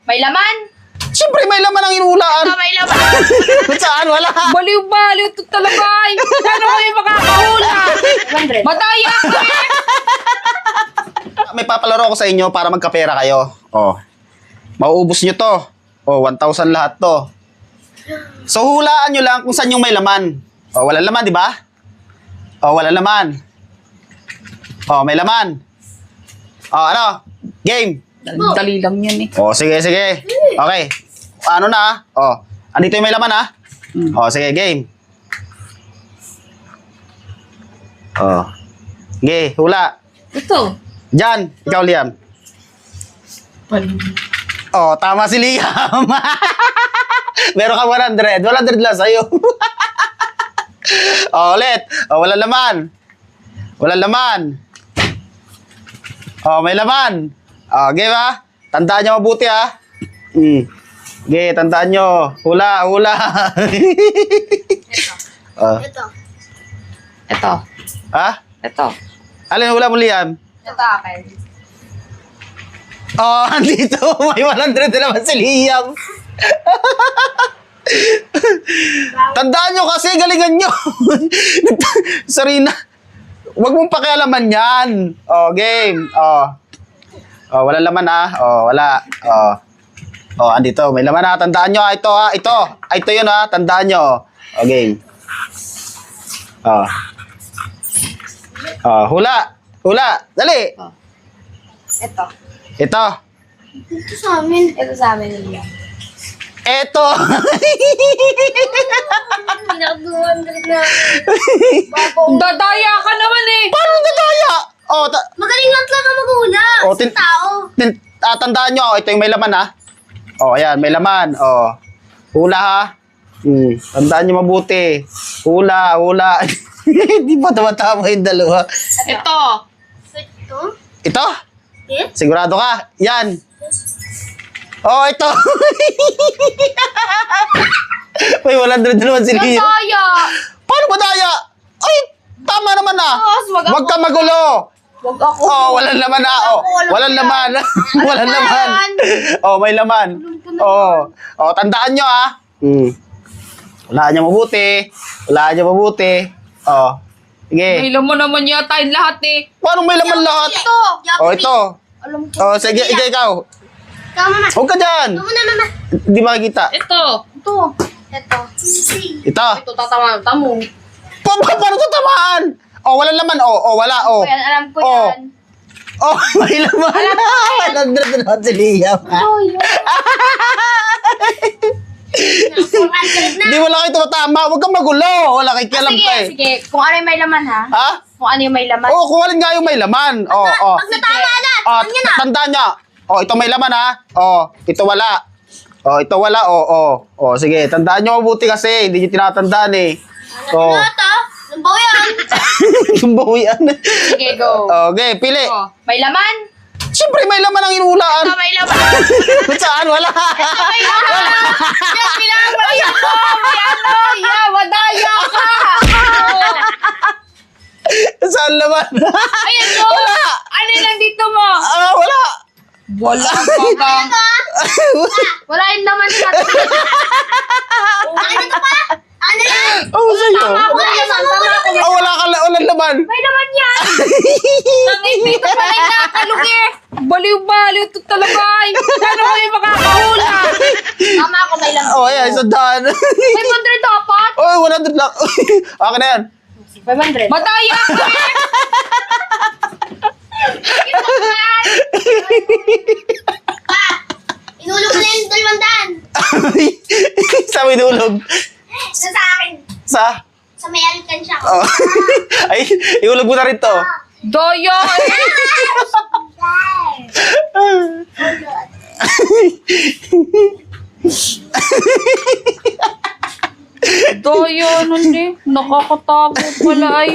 May laman? Siyempre may laman ang inulaan. Ito, may laman. Saan? Wala. Baliw-baliw ito talaga ay. Paano kayo makakahula? 100. Madaya ka! May papalaro ko sa inyo para magkapera kayo. Oh. Mauubos nyo to. Oh, 1,000 lahat to. So, hulaan nyo lang kung saan yung may laman. Oh, wala laman, di ba? Oh, wala laman. Oh, may laman. Oh, ano? Game. Dali lang yan eh. Oh, sige, sige. Okay. Ano na? Oh, andito yung may laman, ha? Oh, sige, game. Oh. Sige, hula. Ito. Diyan, ikaw, Liam. Oh, tama si Liam. Meron ka 100. 100 lang sa'yo. Oh, ulit. Oh, wala laman. Wala laman. Oh, may laman. Oh, game ha? Tandaan nyo mabuti ha? Okay, tandaan nyo. Hula, hula. Oh. Ito. Ito. Ha? Ito. Alin hula mo, Liam? Ito akin. Oh, andito. May 100 na naman si Liam. Tandaan nyo kasi, galingan nyo. Sarina, huwag mong pakialaman yan. Oh, game. Oh. Oh, wala laman ah. Oh, wala. Oh. Oh, andito. May laman ha. Tandaan nyo ha. Ito ha. Ito. Ito yun ha. Tandaan nyo. Oh, game. Oh. Oh, hula. Hula. Dali. Ito. Ito. Ito sa amin. Ito sa amin nila. Ito. Pinaka-200 na. Dadaya ka naman eh. Paano nadaya? Oh, Magaling lang talaga mag-una. Oh, Sa tao. tandaan nyo. Ito yung may laman ha. Oh, ayan. May laman. Oh. Hula ha. Tandaan nyo mabuti. Hula, hula. Hindi pa tama yung dalawa. Ito. Ito? Ito? Eh? Sigurado ka? Yan. Oh, ito. May 100 naman si Leo. Dadaya. Paano ba daya? Ay, tama naman ah. Huwag ka magulo. Huwag ako. Oh, walang laman na. Oh, walang laman. Walang laman. Oh, may laman. Oh, oh, tandaan nyo ah. Walaan nyo mabuti. Walaan nyo mabuti. Oh, May sige. laman naman yata yung lahat eh. Paano may laman lahat? Ito. Oh, ito. Alam ko. Oh, sige, ikaw. Ikaw, mama. Huwag ka dyan. Ikaw muna, mama. Hindi makikita. Ito. Ito. Ito. Ito. Ito tatama. Tamo. Paano ito tamaan? Oh, walang laman. Oh, oh, wala. Oh. Alam ko Oh. yan. Oh, may laman. Alam ko yan. 100 naman si Liam. Oh, yun. 400 na. Hindi wala kayo tumatama. Huwag kang magulo. Wala kayo kialam Sige, ka eh. sige. Kung ano yung may laman, ha? Ha? Kung ano yung may laman. Oo, kung alin nga yung may laman. Oh, oh. Pag natama na, Oh, tingnan nyo na. tandaan nyo. Oh, ito may laman ha. Oh, ito wala. Oh, ito wala. Oh, oh. Oh, sige. Tandaan nyo mabuti kasi. Hindi nyo tinatandaan eh. Oh. Ano ito? Lambaw yan. Yung bawian. Sige, go. Okay, pili. Oh, may laman? Siyempre may laman ang inulaan. Ito, may laman. Saan? Wala. May laman. Yan, bilang mo. Ayan ko. May ano. Yeah, madaya ka. Saan laman? Ayan ko. Wala. Ano yung nandito mo? Ah, wala. Wala ka bang. Wala yung laman sa atin. Ano ito pa? Ano yan? Oh, sa'yo. Wala yung laman. Tama ako. Oh, walang laman. May laman yan. Dito pa rin nakalugi. Baliw-baliw ito talaga ay. Paano kayo makakahula? Tama ako, may laman. Oh, ayan, sandaan. 500 dapat. Oh, 100 lang. Akin na yan. 500. Madaya ka. Inulog ko na yung 200. Sa may nulog. Sa akin. Sa? Sa may alkansya ko. Oh. Ay, iulog mo na rin to. Daya eh. Daya nun eh. Nakakatakot pala ay.